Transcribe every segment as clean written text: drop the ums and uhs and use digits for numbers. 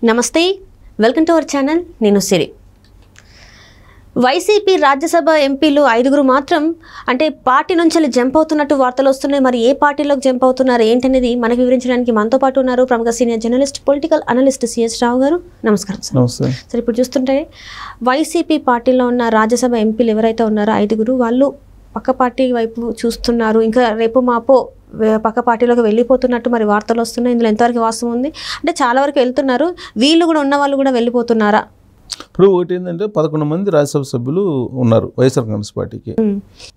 నమస్తే, welcome to our channel. నేను సిరి. YCP Rajya Sabha ఎంపీలు 5గురు మాత్రం అంటే పార్టీ నుంచి జంప్ అవుతున్నట్టు వార్తలు వస్తున్నాయి. మరి ఏ పార్టీలోకి జంప్ అవుతున్నారు ఏంటనేది మనకు వివరించడానికి మనతో పాటు ఉన్నారు ప్రముఖ senior journalist, political analyst CS Rao garu. నమస్కారం సార్. సార్, ఇప్పుడు చూస్తుంటే వైసీపీ పార్టీలో ఉన్న రాజ్యసభ ఎంపీలు ఎవరైతే ఉన్నారో 5గురు, వాళ్ళు పక్క పార్టీ వైపు చూస్తున్నారు. ఇంకా రేపు మాపో పక్క పార్టీలోకి వెళ్ళిపోతున్నట్టు మరి వార్తలు వస్తున్నాయి. ఇందులో ఎంతవరకు వాస్తవం ఉంది? అంటే చాలా వరకు వెళ్తున్నారు, వీళ్ళు కూడా ఉన్న వాళ్ళు కూడా వెళ్ళిపోతున్నారా? ఇప్పుడు ఒకటి ఏంటంటే 11 మంది రాజ్యసభ సభ్యులు ఉన్నారు వైఎస్ఆర్ కాంగ్రెస్ పార్టీకి.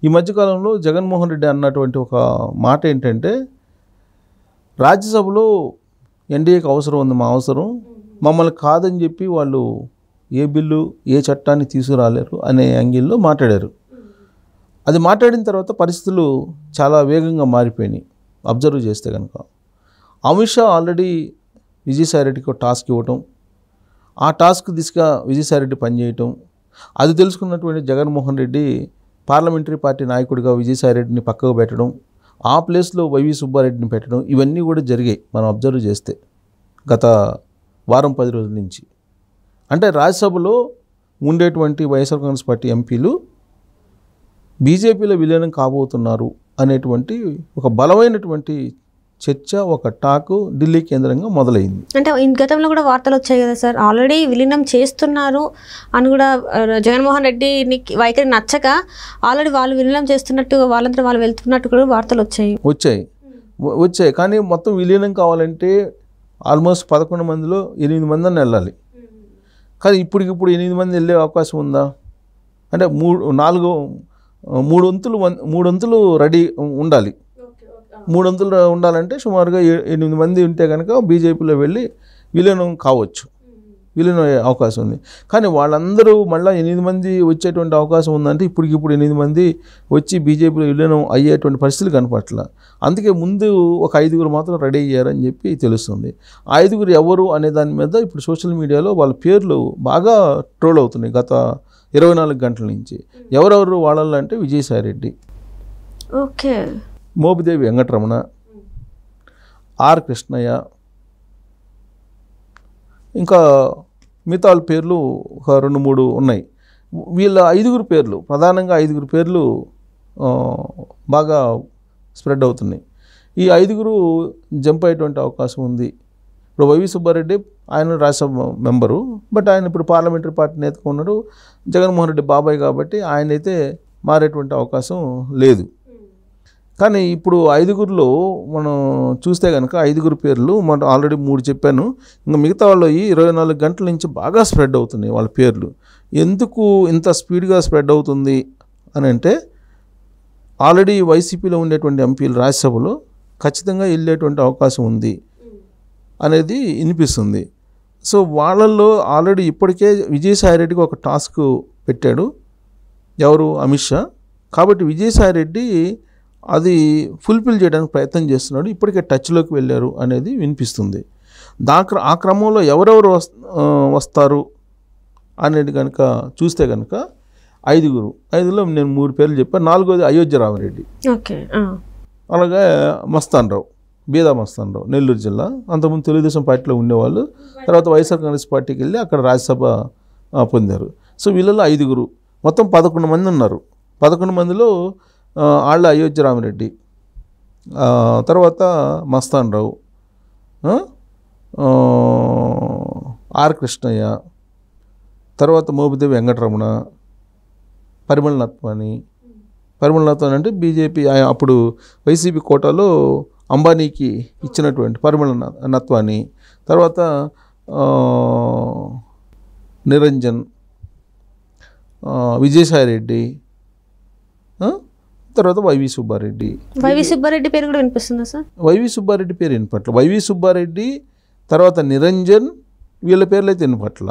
ఈ మధ్యకాలంలో జగన్మోహన్ రెడ్డి అన్నటువంటి ఒక మాట ఏంటంటే, రాజ్యసభలో ఎన్డీఏకి అవసరం ఉంది, మా అవసరం, మమ్మల్ని కాదని చెప్పి వాళ్ళు ఏ బిల్లు ఏ చట్టాన్ని తీసుకురాలేరు అనే యాంగిల్లో మాట్లాడారు. అది మాట్లాడిన తర్వాత పరిస్థితులు చాలా వేగంగా మారిపోయినాయి. అబ్జర్వ్ చేస్తే కనుక అమిత్ షా ఆల్రెడీ విజయసాయిరెడ్డికి ఒక టాస్క్ ఇవ్వటం, ఆ టాస్క్ దిశగా విజయసాయిరెడ్డి పనిచేయటం, అది తెలుసుకున్నటువంటి జగన్మోహన్ రెడ్డి పార్లమెంటరీ పార్టీ నాయకుడిగా విజయసాయిరెడ్డిని పక్కకు పెట్టడం, ఆ ప్లేస్లో వైవి సుబ్బారెడ్డిని పెట్టడం, ఇవన్నీ కూడా జరిగాయి మనం అబ్జర్వ్ చేస్తే గత వారం 10 రోజుల నుంచి. అంటే రాజ్యసభలో ఉండేటువంటి వైఎస్ఆర్ కాంగ్రెస్ పార్టీ ఎంపీలు బీజేపీలో విలీనం కాబోతున్నారు అనేటువంటి ఒక బలమైనటువంటి చర్చ, ఒక టాక్ ఢిల్లీ కేంద్రంగా మొదలైంది. అంటే గతంలో కూడా వార్తలు వచ్చాయి కదా సార్, ఆల్రెడీ విలీనం చేస్తున్నారు అని కూడా. జగన్మోహన్ రెడ్డి వైఖరి నచ్చక ఆల్రెడీ వాళ్ళు విలీనం చేస్తున్నట్టు, వాళ్ళంతా వాళ్ళు వెళ్తున్నట్టు కూడా వార్తలు వచ్చాయి. కానీ మొత్తం విలీనం కావాలంటే ఆల్మోస్ట్ 11 మందిలో 8 మంది అని వెళ్ళాలి. కానీ ఇప్పుడు 8 మంది వెళ్ళే అవకాశం ఉందా? అంటే మూడు వంతులు రెడీ ఉండాలి. 3 వంతులు ఉండాలంటే సుమారుగా 8 మంది ఉంటే కనుక బీజేపీలో వెళ్ళి విలీనం కావచ్చు, విలీనం అయ్యే అవకాశం ఉంది. కానీ వాళ్ళందరూ మళ్ళీ 8 మంది వచ్చేటువంటి అవకాశం ఉందంటే ఇప్పుడు 8 మంది వచ్చి బీజేపీలో విలీనం అయ్యేటువంటి పరిస్థితులు కనపట్ల. అందుకే ముందు ఒక 5గురు మాత్రం రెడీ అయ్యారని చెప్పి తెలుస్తుంది. 5గురు ఎవరు అనే దాని మీద ఇప్పుడు సోషల్ మీడియాలో వాళ్ళ పేర్లు బాగా ట్రోల్ అవుతున్నాయి గత 24 గంటల నుంచి. ఎవరెవరు వాళ్ళల్లో అంటే విజయసాయిరెడ్డి, ఓకే, మోపిదేవి వెంకటరమణ, ఆర్ కృష్ణయ్య, ఇంకా మిగతా వాళ్ళ పేర్లు ఒక 2-3 ఉన్నాయి. వీళ్ళ 5గురు పేర్లు, ప్రధానంగా 5గురు పేర్లు బాగా స్ప్రెడ్ అవుతున్నాయి. ఈ 5గురు జంప్ అయ్యేటువంటి అవకాశం ఉంది. ఇప్పుడు వైవి సుబ్బారెడ్డి ఆయన రాజ్యసభ మెంబరు, బట్ ఆయన ఇప్పుడు పార్లమెంటరీ పార్టీ నేతగా ఉన్నాడు. జగన్మోహన్ రెడ్డి బాబాయ్ కాబట్టి ఆయన అయితే మారేటువంటి అవకాశం లేదు. కానీ ఇప్పుడు 5గురులో మనం చూస్తే కనుక 5గురు పేర్లు మనం ఆల్రెడీ 3 చెప్పాను. ఇంకా మిగతా వాళ్ళు ఈ 24 గంటల నుంచి బాగా స్ప్రెడ్ అవుతున్నాయి వాళ్ళ పేర్లు. ఎందుకు ఇంత స్పీడ్గా స్ప్రెడ్ అవుతుంది అని అంటే, ఆల్రెడీ వైసీపీలో ఉండేటువంటి ఎంపీలు రాజ్యసభలో ఖచ్చితంగా వెళ్ళేటువంటి అవకాశం ఉంది అనేది వినిపిస్తుంది. సో వాళ్ళల్లో ఆల్రెడీ ఇప్పటికే విజయసాయిరెడ్డికి ఒక టాస్క్ పెట్టాడు ఎవరు, అమిత్ షా. కాబట్టి విజయసాయిరెడ్డి అది ఫుల్ఫిల్ చేయడానికి ప్రయత్నం చేస్తున్నాడు. ఇప్పటికే టచ్లోకి వెళ్ళారు అనేది వినిపిస్తుంది. ఆ క్రమంలో ఎవరెవరు వస్తారు అనేది కనుక చూస్తే కనుక 5గురులో నేను 3 పేర్లు చెప్పాను. 4వది అయోధ్య రామిరెడ్డి, అలాగే మస్తాన్ రావు, బీదా మస్తాన్ రావు, నెల్లూరు జిల్లా. అంతకుముందు తెలుగుదేశం పార్టీలో ఉండేవాళ్ళు, తర్వాత వైఎస్ఆర్ కాంగ్రెస్ పార్టీకి వెళ్ళి అక్కడ రాజ్యసభ పొందారు. సో వీళ్ళలో 5గురు, మొత్తం 11 మంది ఉన్నారు. 11 మందిలో ఆళ్ళ అయోధ్య రామిరెడ్డి, తర్వాత మస్తాన్ రావు, ఆర్ కృష్ణయ్య, తర్వాత మోపిదేవి వెంకటరమణ, పరిమళ నత్వాని అంటే బీజేపీ అప్పుడు వైసీపీ కోటాలో అంబానీకి ఇచ్చినటువంటి పరిమళ నత్వాని, తర్వాత నిరంజన్, విజయసాయిరెడ్డి, తర్వాత వైవి సుబ్బారెడ్డి. పేరు కూడా వినిపిస్తుందా సార్? వైవి సుబ్బారెడ్డి పేరు వినపట్ల. వైవి సుబ్బారెడ్డి తర్వాత నిరంజన్, వీళ్ళ పేర్లు అయితే వినపట్ల.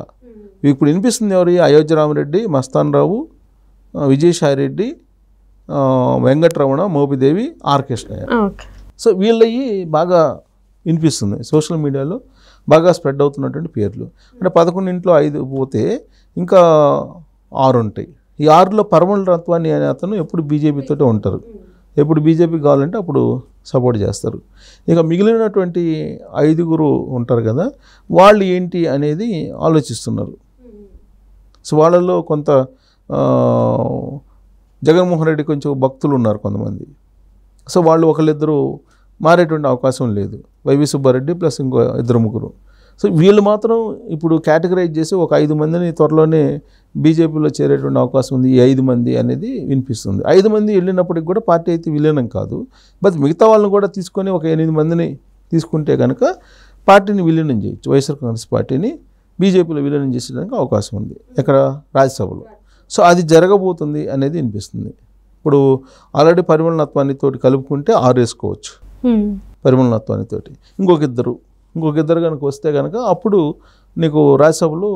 ఇప్పుడు వినిపిస్తుంది ఎవరు? అయోధ్య రామిరెడ్డి, మస్తాన్ రావు, విజయసాయిరెడ్డి, వెంకటరమణ, మోపిదేవి, ఆర్ కృష్ణయ్య. సో వీళ్ళవి బాగా వినిపిస్తుంది. సోషల్ మీడియాలో బాగా స్ప్రెడ్ అవుతున్నటువంటి పేర్లు. అంటే 11 5 పోతే ఇంకా 6 ఉంటాయి. ఈ 6లో పరిమళ నత్వాని అనే అతను ఎప్పుడు బీజేపీతో ఉంటారు. ఎప్పుడు బీజేపీ కావాలంటే అప్పుడు సపోర్ట్ చేస్తారు. ఇక మిగిలినటువంటి 5 ఉంటారు కదా, వాళ్ళు ఏంటి అనేది ఆలోచిస్తున్నారు. సో వాళ్ళల్లో కొంత జగన్మోహన్ రెడ్డి కొంచెం భక్తులు ఉన్నారు కొంతమంది. సో వాళ్ళు ఒకళ్ళిద్దరూ మారేటువంటి అవకాశం లేదు. వైవి సుబ్బారెడ్డి ప్లస్ ఇంకో 2-3. సో వీళ్ళు మాత్రం ఇప్పుడు కేటగరైజ్ చేసి ఒక 5 మందిని త్వరలోనే బీజేపీలో చేరేటువంటి అవకాశం ఉంది. ఈ 5 మంది అనేది వినిపిస్తుంది. 5 మంది వెళ్ళినప్పటికి కూడా పార్టీ అయితే విలీనం కాదు. బట్ మిగతా వాళ్ళని కూడా తీసుకొని ఒక 8 మందిని తీసుకుంటే కనుక పార్టీని విలీనం చేయొచ్చు. వైఎస్ఆర్ కాంగ్రెస్ పార్టీని బీజేపీలో విలీనం చేసేదానికి అవకాశం ఉంది ఇక్కడ రాజ్యసభలో. సో అది జరగబోతుంది అనేది వినిపిస్తుంది. ఇప్పుడు ఆల్రెడీ పరిమళనాథ్వానితోటి కలుపుకుంటే 6 వేసుకోవచ్చు. పరిమళనాథ్వానితోటి ఇంకొక ఇద్దరు కనుక వస్తే కనుక అప్పుడు నీకు రాజ్యసభలో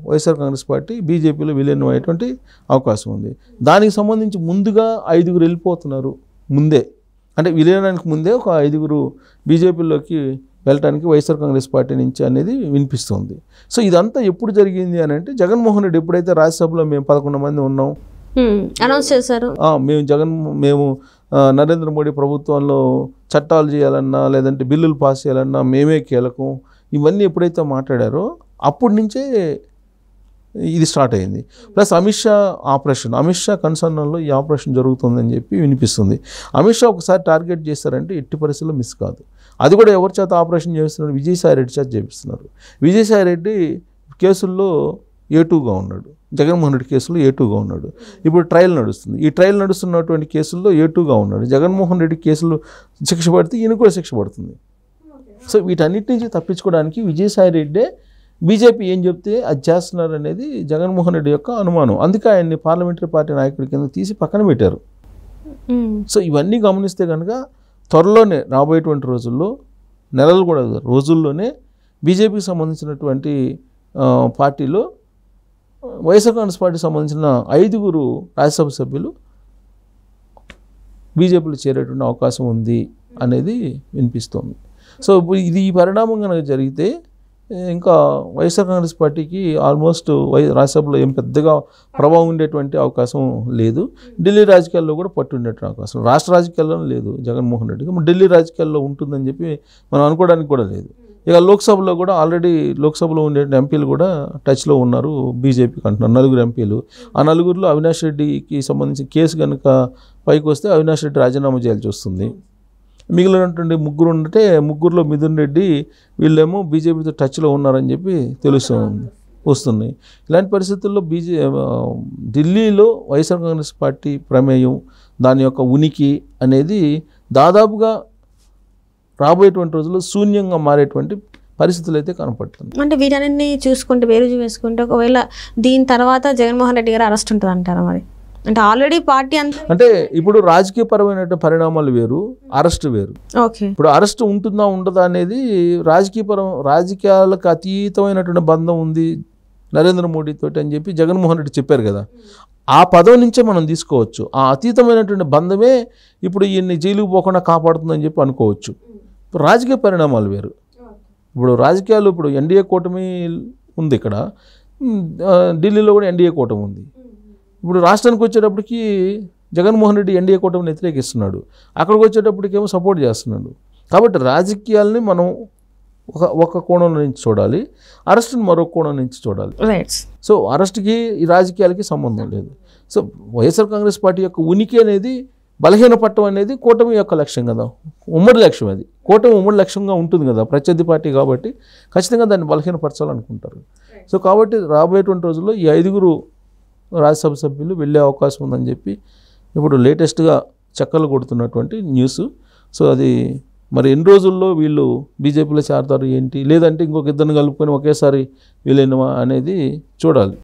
వైఎస్ఆర్ కాంగ్రెస్ పార్టీ బీజేపీలో విలీనం అయ్యేటువంటి అవకాశం ఉంది. దానికి సంబంధించి ముందుగా 5 వెళ్ళిపోతున్నారు ముందే. అంటే విలీనానికి ముందే ఒక 5 బీజేపీలోకి వెళ్ళటానికి వైఎస్ఆర్ కాంగ్రెస్ పార్టీ నుంచి అనేది వినిపిస్తుంది. సో ఇదంతా ఎప్పుడు జరిగింది అని అంటే జగన్మోహన్ రెడ్డి ఎప్పుడైతే రాజ్యసభలో మేము 11 మంది ఉన్నాం అనౌన్స్ చేశారు, మేము నరేంద్ర మోడీ ప్రభుత్వంలో చట్టాలు చేయాలన్నా లేదంటే బిల్లులు పాస్ చేయాలన్నా మేమే కీలకం, ఇవన్నీ ఎప్పుడైతే మాట్లాడారో అప్పటి నుంచే ఇది స్టార్ట్ అయింది. ప్లస్ అమిత్ షా కన్సర్న్లో ఈ ఆపరేషన్ జరుగుతుందని చెప్పి వినిపిస్తుంది. అమిత్ షా ఒకసారి టార్గెట్ చేస్తారంటే ఎట్టి పరిస్థితుల్లో మిస్ కాదు. అది కూడా ఎవరి చేత ఆపరేషన్ చేస్తున్నారు? విజయసాయి రెడ్డి చేత చేపిస్తున్నారు. విజయసాయి రెడ్డి కేసుల్లో A2గా ఉన్నాడు. జగన్మోహన్ రెడ్డి కేసులో A2గా ఉన్నాడు. ఇప్పుడు ట్రయల్ నడుస్తుంది. ఈ ట్రయల్ నడుస్తున్నటువంటి కేసుల్లో A2గా ఉన్నాడు. జగన్మోహన్ రెడ్డి కేసులు శిక్ష పడితే ఈయన కూడా శిక్ష పడుతుంది. సో వీటన్నిటి నుంచి తప్పించుకోవడానికి విజయసాయి రెడ్డే బీజేపీ ఏం చెప్తే అది చేస్తున్నారు అనేది జగన్మోహన్ రెడ్డి యొక్క అనుమానం. అందుకే ఆయన్ని పార్లమెంటరీ పార్టీ నాయకుడి కింద తీసి పక్కన పెట్టారు. సో ఇవన్నీ గమనిస్తే కనుక త్వరలోనే రాబోయేటువంటి రోజుల్లో, నెలలు కూడా రోజుల్లోనే బీజేపీకి సంబంధించినటువంటి పార్టీలో వైఎస్ఆర్ కాంగ్రెస్ పార్టీకి సంబంధించిన 5 రాజ్యసభ సభ్యులు బీజేపీలో చేరేటువంటి అవకాశం ఉంది అనేది వినిపిస్తోంది. సో ఈ పరిణామం కనుక జరిగితే ఇంకా వైఎస్ఆర్ కాంగ్రెస్ పార్టీకి ఆల్మోస్ట్ రాజ్యసభలో ఏం పెద్దగా ప్రభావం ఉండేటువంటి అవకాశం లేదు. ఢిల్లీ రాజకీయాల్లో కూడా పట్టు ఉండేటువంటి అవకాశం, రాష్ట్ర రాజకీయాల్లో లేదు జగన్మోహన్ రెడ్డికి, ఢిల్లీ రాజకీయాల్లో ఉంటుందని చెప్పి మనం అనుకోవడానికి కూడా లేదు. ఇక లోక్సభలో కూడా ఆల్రెడీ లోక్సభలో ఉండే ఎంపీలు కూడా టచ్లో ఉన్నారు బీజేపీకి అంటున్నారు. 4 ఎంపీలు. ఆ 4లో అవినాష్ రెడ్డికి సంబంధించి కేసు కనుక పైకి వస్తే అవినాష్ రెడ్డి రాజీనామా చేయాల్సి వస్తుంది. మిగిలినటువంటి 3 ఉంటే 3లో మిథున్ రెడ్డి వీళ్ళేమో బీజేపీతో టచ్లో ఉన్నారని చెప్పి వస్తున్నాయి. ఇలాంటి పరిస్థితుల్లో ఢిల్లీలో వైఎస్ఆర్ కాంగ్రెస్ పార్టీ ప్రమేయం, దాని యొక్క ఉనికి అనేది దాదాపుగా రాబోయేటువంటి రోజుల్లో శూన్యంగా మారేటువంటి పరిస్థితులు అయితే కనపడుతుంది. అంటే వీటన్నిటిని చూసుకుంటే బేరుజు వేసుకుంటే ఒకవేళ దీని తర్వాత జగన్మోహన్ రెడ్డి గారు అరెస్ట్ ఉంటుంది అంటారా? మరి అంటే ఆల్రెడీ పార్టీ అంటే ఇప్పుడు రాజకీయపరమైన పరిణామాలు వేరు, అరెస్ట్ వేరు. ఓకే, ఇప్పుడు అరెస్ట్ ఉంటుందా ఉండదా అనేది రాజకీయాలకు అతీతమైనటువంటి బంధం ఉంది నరేంద్ర మోడీతో అని చెప్పి జగన్మోహన్ రెడ్డి చెప్పారు కదా. ఆ పదవి నుంచే మనం తీసుకోవచ్చు. ఆ అతీతమైనటువంటి బంధమే ఇప్పుడు ఈయన్ని జైలుకు పోకుండా కాపాడుతుందని చెప్పి అనుకోవచ్చు. రాజకీయ పరిణామాలు వేరు. ఇప్పుడు రాజకీయాలు ఇప్పుడు ఎన్డీఏ కూటమి ఉంది, ఇక్కడ ఢిల్లీలో కూడా ఎన్డీఏ కూటమి ఉంది. ఇప్పుడు రాష్ట్రానికి వచ్చేటప్పటికి జగన్మోహన్ రెడ్డి ఎన్డీఏ కూటమిని వ్యతిరేకిస్తున్నాడు, అక్కడికి వచ్చేటప్పటికేమో సపోర్ట్ చేస్తున్నాడు. కాబట్టి రాజకీయాలని మనం ఒక కోణం నుంచి చూడాలి, అరెస్ట్ని మరో కోణం నుంచి చూడాలి. సో అరెస్ట్కి ఈ రాజకీయాలకి సంబంధం లేదు. సో వైఎస్ఆర్ కాంగ్రెస్ పార్టీ యొక్క ఉనికి అనేది బలహీనపడటం అనేది కూటమి యొక్క లక్ష్యం కదా, ఉమ్మడి లక్ష్యం. అది కూటమి ఉమ్మడి లక్ష్యంగా ఉంటుంది కదా ప్రత్యర్థి పార్టీ, కాబట్టి ఖచ్చితంగా దాన్ని బలహీనపరచాలనుకుంటారు. సో కాబట్టి రాబోయేటువంటి రోజుల్లో ఈ 5 రాజ్యసభ సభ్యులు వెళ్ళే అవకాశం ఉందని చెప్పి ఇప్పుడు లేటెస్ట్గా చక్కర్లు కొడుతున్నటువంటి న్యూస్. సో అది మరి ఎన్ని రోజుల్లో వీళ్ళు బీజేపీలో చేరతారు ఏంటి, లేదంటే ఇంకొక 2 కలుపుకొని ఒకేసారి వీళ్ళేనమా అనేది చూడాలి.